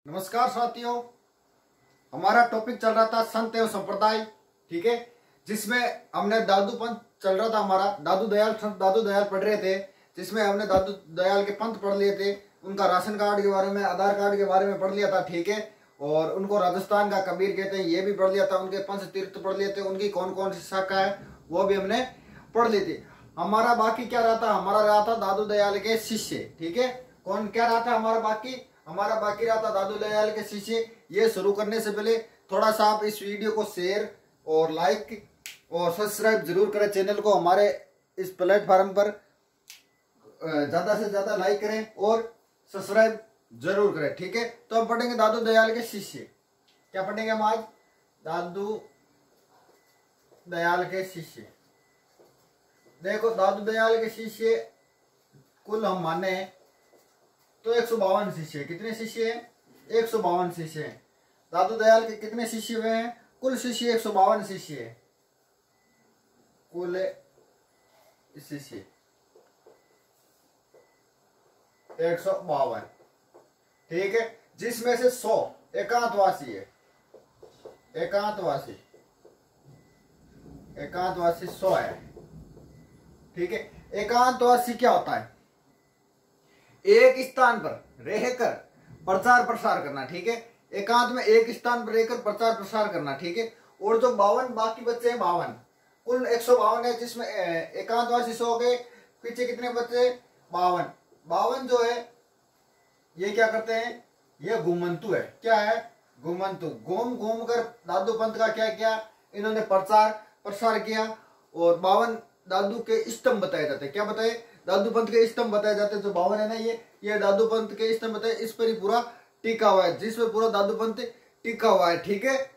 नमस्कार साथियों, हमारा टॉपिक चल रहा था संत एवं संप्रदाय। ठीक है, जिसमें हमने दादू पंथ चल रहा था, हमारा दादू दयाल, संत दादू दयाल पढ़ रहे थे, जिसमें हमने दादू दयाल के पंथ पढ़ लिए थे। उनका राशन कार्ड के बारे में, आधार कार्ड के बारे में पढ़ लिया था। ठीक है, और उनको राजस्थान का कबीर कहते हैं, ये भी पढ़ लिया था। उनके पंच तीर्थ पढ़ लिए थे, उनकी कौन कौन सी शाखा है वो भी हमने पढ़ ली थी। हमारा बाकी क्या रहा था? हमारा रहा था दादू दयाल के शिष्य। ठीक है, कौन क्या रहा था हमारा बाकी रहा था दादू दयाल के शिष्य। ये शुरू करने से पहले थोड़ा सा आप इस वीडियो को शेयर और लाइक और सब्सक्राइब जरूर करें चैनल को। हमारे इस प्लेटफॉर्म पर ज्यादा से ज्यादा लाइक करें और सब्सक्राइब जरूर करें। ठीक है, तो हम पढ़ेंगे दादू दयाल के शिष्य। क्या पढ़ेंगे हम आज? दादू दयाल के शिष्य। देखो, दादू दयाल के शिष्य कुल हम माने तो 152 शिष्य। कितने शिष्य हैं? 152 शिष्य हैं। दादू दयाल के कितने शिष्य हुए हैं? कुल शिष्य 152 शिष्य है। कुल शिष्य 152। ठीक है, जिसमें से 100 एकांतवासी है। एकांतवासी 100 है। ठीक है, एकांतवासी क्या होता है? एक स्थान पर रहकर प्रचार प्रसार करना। ठीक है, एकांत में एक स्थान पर रहकर प्रचार प्रसार करना। ठीक है, और जो 52 बाकी बच्चे हैं, 52 कुल 152 है, जिसमें एकांतवासी 100 हो गए। पीछे कितने बच्चे? 52 जो है ये क्या करते हैं? ये घुमंतु है। क्या है? घुमंतु। घूम कर दादू पंथ का क्या किया? इन्होंने प्रचार प्रसार किया। और 52 दादू के स्तंभ बताए जाते हैं। क्या बताए? दादू पंथ के स्तंभ बताए जाते हैं। जो 52 है ना, ये दादू पंथ के स्तंभ बताए। इस पर ही पूरा टिका हुआ है, जिसमें पूरा दादू पंथ टिका हुआ है। ठीक है,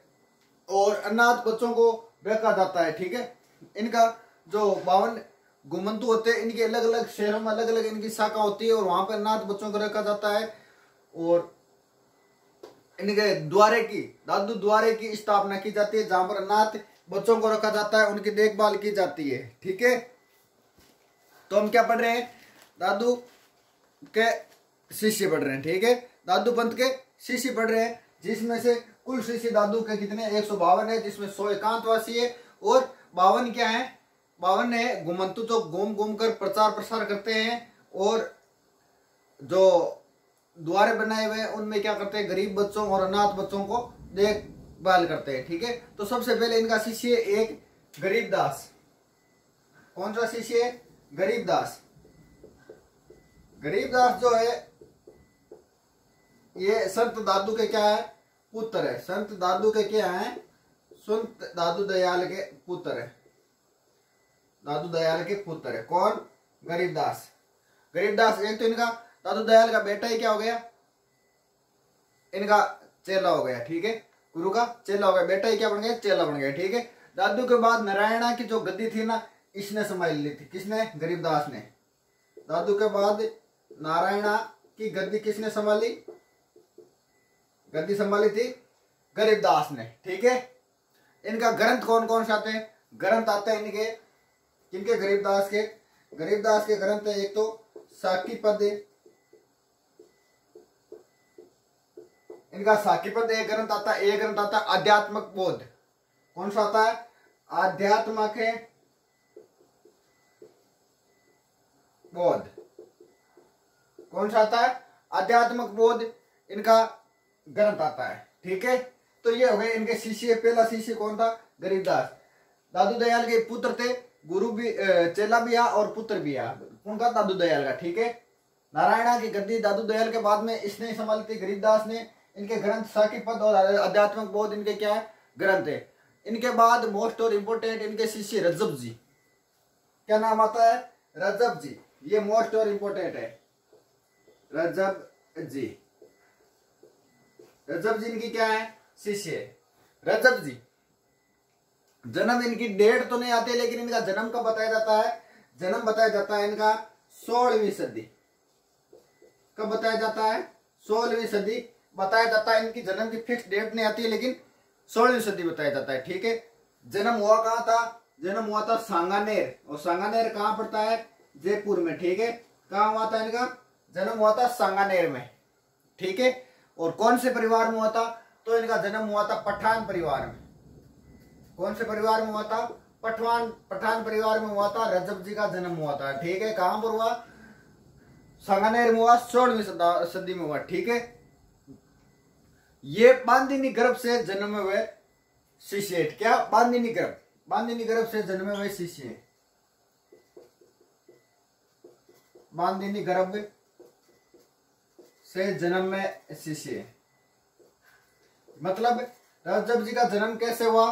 और अनाथ बच्चों को रखा जाता है। ठीक है, इनका जो 52 घुमंतु होते हैं, इनके अलग अलग शहरों में अलग अलग इनकी शाखा होती है, और वहां पर अनाथ बच्चों को रखा जाता है। और इनके दादू द्वारे की स्थापना की जाती है, जहां पर अनाथ बच्चों को रखा जाता है, उनकी देखभाल की जाती है। ठीक है, तो हम क्या पढ़ रहे हैं? दादू के शिष्य पढ़ रहे हैं। ठीक है, दादू पंथ के शिष्य पढ़ रहे हैं, जिसमें से कुल शिष्य दादू के कितने? 152 है, जिसमें 100 एकांतवासी है और 52 क्या है? 52 है घुमंतु, जो घूम कर प्रचार प्रसार करते हैं। और जो द्वारे बनाए हुए हैं, उनमें क्या करते हैं? गरीब बच्चों और अनाथ बच्चों को देखभाल करते हैं। ठीक है, तो सबसे पहले इनका शिष्य एक गरीबदास। कौन सा शिष्य है? गरीबदास। गरीबदास जो है ये संत दादू के क्या है? पुत्र है। संत दादू के क्या है? संत दादू दयाल के पुत्र है। दादू दयाल के पुत्र है। कौन? गरीबदास। गरीबदास एक तो इनका दादू दयाल का बेटा ही क्या हो गया? इनका चेला हो गया। ठीक है, गुरु का चेला हो गया। बेटा ही क्या बन गया? चेला बन गया। ठीक है, दादू के बाद नारायणा की जो गद्दी थी ना, इसने संभाल ली थी। किसने? गरीबदास ने। दादू के बाद नारायणा की गद्दी किसने संभाली? गद्दी संभाली थी गरीबदास ने। ठीक है, इनका ग्रंथ कौन कौन से आते हैं? ग्रंथ आते हैं इनके, किनके? गरीबदास के। गरीबदास के ग्रंथ है एक तो साकी पद, इनका साकी पद एक ग्रंथ आता है। एक ग्रंथ आता है आध्यात्मक बोध। कौन सा आता है? आध्यात्मक बोध। कौन सा आता है? आध्यात्मक बोध इनका ग्रंथ आता है। ठीक है, तो ये हो गए इनके शिष्य। पहला शिष्य कौन था? गरीबदास। दादू दयाल के पुत्र थे, गुरु भी, चेला भी और पुत्र भी। उनका दादू दयाल का। ठीक है, नारायणा की गद्दी दादू दयाल के बाद में इसने संभाली थी गरीबदास ने। इनके ग्रंथ साकी पद और आध्यात्मक बोध इनके क्या है? ग्रंथ है। इनके बाद मोस्ट और इम्पोर्टेंट इनके शिष्य रजब जी। क्या नाम आता है? रजब जी। ये मोस्ट और इम्पोर्टेंट है, रजब जी। रजब जी इनकी क्या है? शिष्य है। रजब जी जन्म, इनकी डेट तो नहीं आती, लेकिन इनका जन्म कब बताया जाता है? जन्म बताया जाता है इनका 16वीं सदी। कब बताया जाता है? 16वीं सदी बताया जाता है। इनकी जन्म की फिक्स डेट नहीं आती है, लेकिन 16वीं सदी बताया जाता है। ठीक है, जन्म हुआ कहाँ था? जन्म हुआ था सांगानेर। और सांगानेर कहाँ पड़ता है? जयपुर में। ठीक है, कहाँ हुआ था इनका जन्म? हुआ था सांगानेर में। ठीक है, और कौन से परिवार में हुआ था? तो इनका जन्म हुआ था पठान परिवार में। कौन से परिवार में हुआ था? पठान परिवार में हुआ था। रजब जी का जन्म हुआ था, ठीक है। कहां पर हुआ? सांगानेर में हुआ, 16वीं सदी में हुआ, ठीक है। ये बांदिनी गर्भ से जन्मे हुए शिष्य। क्या? बांदिनी गर्भ से जन्मे हुए शिष्य। बांदिनी गर्भ से जन्म में शिष्य, मतलब रजब जी का जन्म कैसे हुआ?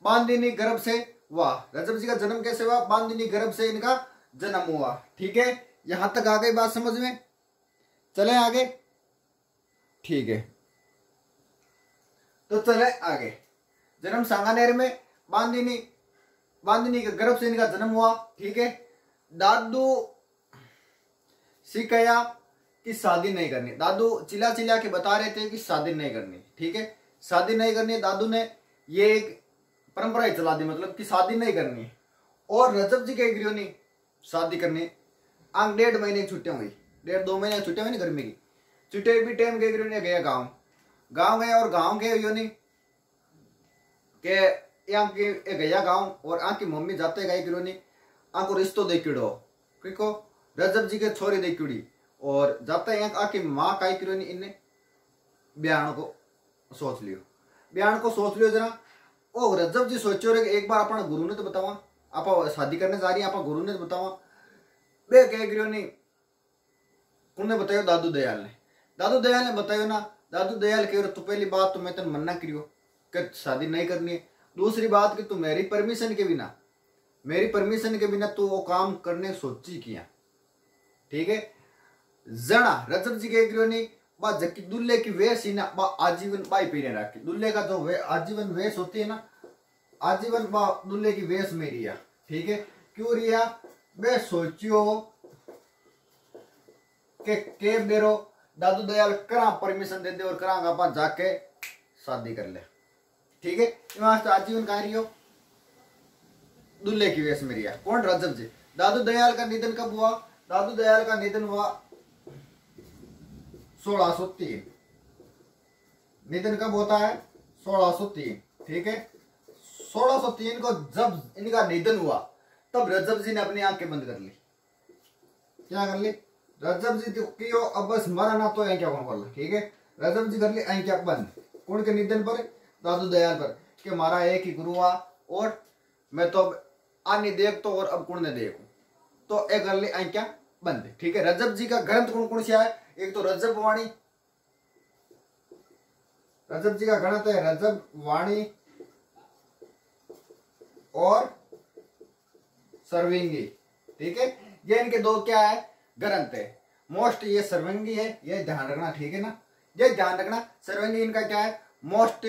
बांदिनी गर्भ से हुआ। रजब जी का जन्म कैसे हुआ? बांदिनी गर्भ से इनका जन्म हुआ, ठीक है। यहां तक आ गई बात समझ में? चले आगे, ठीक है। तो चले आगे। जन्म सांगानेर में, बांदिनी के गर्भ से इनका जन्म हुआ, ठीक है। दादू सिकया कि शादी नहीं करनी। दादू चिल्ला चिल्ला के बता रहे थे कि शादी नहीं करनी, ठीक है। शादी नहीं करनी, दादू ने ये एक परंपरा ही चला दी, मतलब कि शादी नहीं करनी। और रजब जी के गृहिणी शादी करनी। आंग 1.5 महीने की छुट्टियां हुई, 1.5-2 महीने की छुट्टियां हुई ना गर्मी की। छुट्टे भी टाइम के गृहिणी गया गांव गए, और गांव के योनी के गया गांव, और आंकी मम्मी जाते गए गृहिणी आंको रिश्तो देखिड़ो, क्योंकि रजब जी के छोरी देखिड़ी। और जाते यहाँ आके माँ का गृहिणी इन्हें ब्याह को सोच लियो जरा। ओ रजब जी सोचो रे एक बार अपना गुरु ने तो बतावा, आप शादी करने जा रही है, आप गुरु ने तो बतावा। बे कह गृहिणी उन्हें बतायो दादू दयाल ने बतायो ना। दादू दयाल कह तू पहली बात तो मैं तेन मना करियो कि शादी नहीं करनी है। दूसरी बात कि तू मेरी परमिशन के बिना तू वो काम करने सोची किया, ठीक है। जना रजब जी के गृहिणी बा जबकि दुल्हे की वेश ही ना बा आजीवन बाई पीने रखी। दुल्हे का जो आजीवन वेश होती है ना, आजीवन बा दुल्हे की वेश में रिया, ठीक है। क्यों रिया? बे सोचियो के बेरो दादू दयाल करा परमिशन दे दे और करा आप जाके शादी कर ले, ठीक है। वहां से आजीवन कहा रही हो दुल्हे की वेश में रिया। कौन? रजब जी। दादू दयाल का निधन कब हुआ? दादू दयाल का निधन हुआ 1603। निधन कब होता है? 1603, ठीक है। 1603 को जब इनका निधन हुआ तब रजब जी ने अपनी आंखें बंद कर ली। क्या कर ली? रजब जी की अब बस मरा ना तो क्या कौन बोला, ठीक है। रजब जी कर ली आंखें बंद। कौन के निधन पर? दादू दयाल पर, कि हमारा एक ही गुरु हुआ और मैं तो अब आनी देख तो और अब कौन ने देखू, तो एक कर ली आंखें बंद, ठीक है। रजब जी का ग्रंथ कौन कौन सा है? एक तो रजब वाणी, रजब जी का ग्रंथ है रजब वाणी और सर्विंगी, ठीक है। ये इनके दो क्या है? ग्रंथ है। मोस्ट ये सर्विंगी है, ये ध्यान रखना, ठीक है ना। ये ध्यान रखना, सर्विंगी इनका क्या है? मोस्ट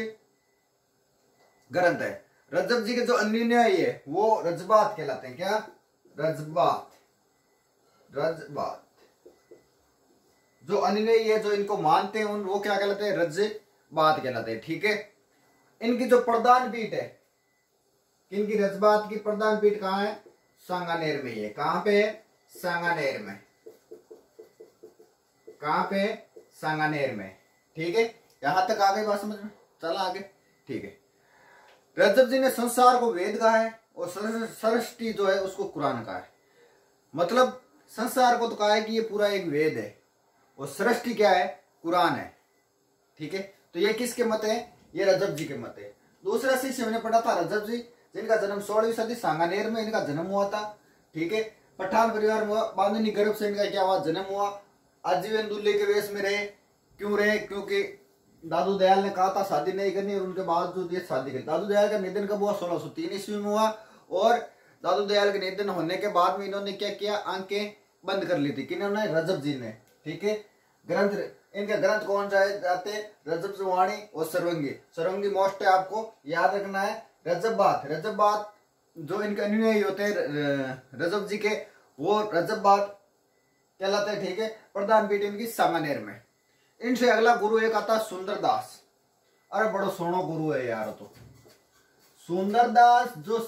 ग्रंथ है। रजब जी के जो अन्य है वो रजबात कहलाते हैं। क्या? रजबात जो अन्य है जो इनको मानते हैं उन वो क्या कहलाते हैं? रजबात कहलाते हैं, ठीक है। इनकी जो प्रधान पीठ है, इनकी रजबात की प्रधान पीठ कहाँ है? सांगानेर में है। कहां पे है? सांगानेर में। कहां पे? सांगानेर में, ठीक है। यहां तक आ गई बात समझ में? चला आगे, ठीक है। रजब जी ने संसार को वेद कहा है और सृष्टि जो है उसको कुरान कहा है। मतलब संसार को तो कहा है कि ये पूरा एक वेद है और सृष्टि क्या है? कुरान है, ठीक है। तो ये किसके मत है? ये रजब जी के मत है। दूसरा शिष्य हमने पढ़ा था रजब जी, जिनका जन्म 16वीं सदी सांगानेर में इनका जन्म हुआ था, ठीक है। पठान परिवार में बांधनी गर्भ से इनका क्या हुआ? जन्म हुआ। आजीवन दूल्हे के वेश में रहे। क्यों रहे? क्योंकि दादू दयाल ने कहा था शादी नहीं करनी और उनके बावजूद ये शादी करी। दादू दयाल का निधन कब हुआ? 1603 ईस्वी में हुआ। और दादू दयाल के निधन होने के बाद में इन्होंने क्या किया? आंखें बंद कर ली थी। किन्होंने? रजब जी ने, ठीक है। ग्रंथ इनके ग्रंथ कौन जाते? रजब वाणी और सर्वंगी मोस्ट है, आपको याद रखना है। रजब बात जो इनके अनुयायी होते हैं रजब जी के, वो रजब बात कहलाते हैं, ठीक है। प्रधान पीठ इनकी सांगानेर में। इनसे अगला गुरु एक आता सुंदरदास। अरे बड़ो सोनो गुरु है यार। तो सुंदरदास जो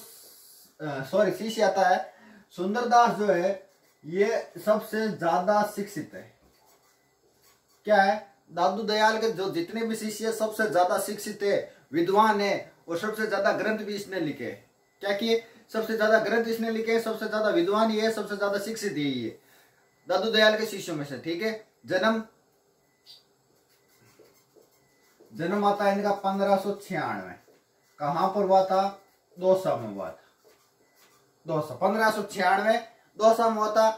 शिष्य आता है, सुंदरदास जो है ये सबसे ज्यादा शिक्षित है। क्या है? दादू दयाल के जो जितने भी शिष्य सबसे ज्यादा शिक्षित है, विद्वान है, और सबसे ज्यादा ग्रंथ भी इसने लिखे। क्या किए? सबसे ज्यादा ग्रंथ इसने लिखे, सबसे ज्यादा विद्वान ये है, सबसे ज्यादा शिक्षित यही है दादू दयाल के शिष्यों में से। ठीक है, जन्म आता है इनका 1596। कहां पर हुआ था? दौसा में हुआ था। दौसा 1596 दौसा में हुआ था।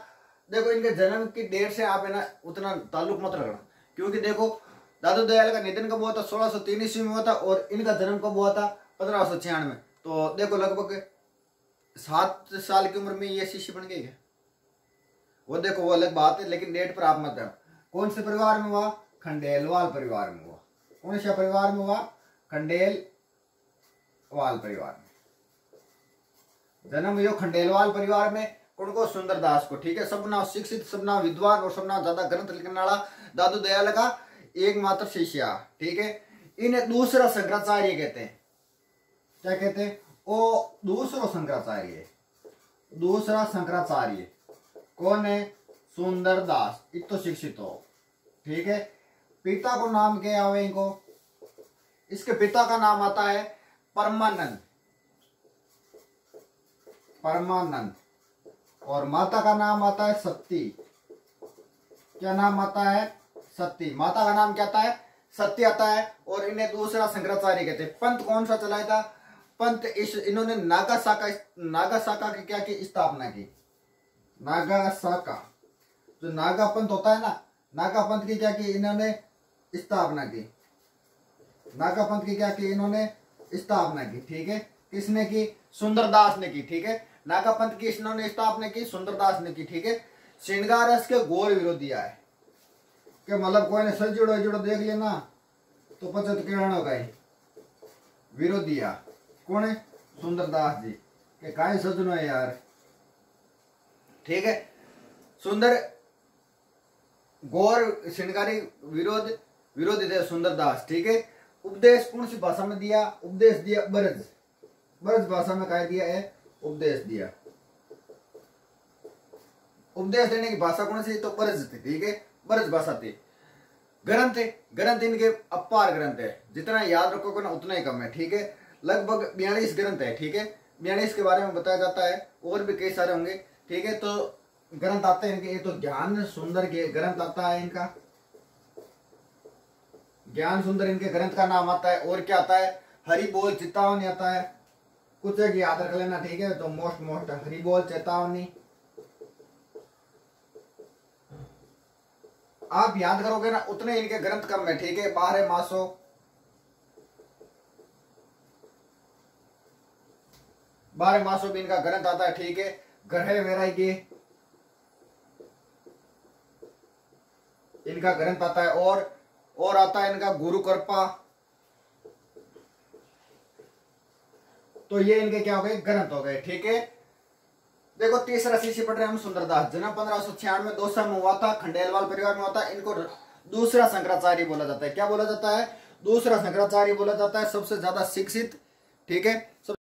देखो इनके जन्म की डेट से आप है ना उतना ताल्लुक मत रखना, क्योंकि देखो दादू दयाल का निधन कब हुआ था? 1603 ईस्वी में हुआ था, और इनका जन्म कब हुआ था? 1596। तो देखो लगभग 7 साल की उम्र में ये शिष्य बन गए। वो देखो वो अलग बात है, लेकिन डेट पर आप मत जाओ। कौन से परिवार में हुआ? खंडेलवाल परिवार में हुआ। कौन सा परिवार में हुआ? खंडेलवाल परिवार में जन्म हुआ। खंडेलवाल परिवार में कौन को? सुंदरदास को। ठीक है, सबना शिक्षित, सबना विद्वान और सबना ज्यादा ग्रंथ लिखने वाला दादू दयाल का एकमात्र शिष्य। ठीक है, इन्हें दूसरा शंकराचार्य कहते हैं। क्या कहते हैं? ओ दूसरा शंकराचार्य। दूसरा शंकराचार्य कौन है? सुंदरदास। इतो शिक्षित हो। ठीक है, पिता को नाम क्या आवे इनको? इसके पिता का नाम आता है परमानंद। परमानंद। और माता का नाम आता है सती। क्या नाम आता है? सती। माता का नाम क्या आता है? सती आता है। और इन्हें दूसरा शंकराचार्य कहते हैं। पंथ कौन सा चलाया था? पंथ इन्होंने नागासाका की क्या की स्थापना की? नागासाका, जो नागा पंथ होता है ना, नागा पंथ की क्या की इन्होंने स्थापना की। नागा पंथ की क्या की इन्होंने स्थापना की। ठीक है, किसने की? सुंदरदास ने की। ठीक है, नागा पंथ की इन्होंने स्थापना की, सुंदरदास ने की। ठीक है, श्रृंगार रस के घोर विरोधी है कि मतलब कोई ने सजुड़ो देख लिया ना तो पचत किरण हो गए विरोधी है। कौन है? सुंदरदास जी के काय सजनो है यार। ठीक है, सुंदर गौर श्रृंगारी विरोधी थे सुंदरदास। ठीक है, उपदेश कौन सी भाषा में दिया? उपदेश दिया ब्रज। ब्रज भाषा में क्या दिया है? उपदेश दिया। उपदेश देने की भाषा कौन सी? तो ब्रज थी। ठीक है, ब्रज भाषा थी। ग्रंथ इनके अपार ग्रंथ है, जितना याद रखोगे ना उतना ही कम है। ठीक है, लगभग 42 ग्रंथ है। ठीक है, 42 के बारे में बताया जाता है, और भी कई सारे होंगे। ठीक है, तो ग्रंथ आते हैं इनके। ये तो ज्ञान सुंदर के ग्रंथ आता है इनका, ज्ञान सुंदर इनके ग्रंथ का नाम आता है। और क्या आता है? हरि बोल चेतावनी आता है। कुछ एक याद रख लेना। ठीक है, तो मोस्ट हरि बोल चेतावनी आप याद करोगे ना उतने इनके ग्रंथ कम है। ठीक है, 12 मासो, 12 मासों भी इनका ग्रंथ आता है। ठीक है, ग्रह वैराग्य इनका ग्रंथ आता है। और आता है इनका गुरु कृपा। तो ये इनके क्या हो गए? ग्रंथ हो गए। ठीक है, देखो तीसरा शिष्य पढ़ रहे हैं हम सुंदरदास। जन्म 1596 में दौसा में हुआ था, खंडेलवाल परिवार में होता है। इनको दूसरा शंकराचार्य बोला जाता है। क्या बोला जाता है? दूसरा शंकराचार्य बोला जाता है। सबसे ज्यादा शिक्षित। ठीक है,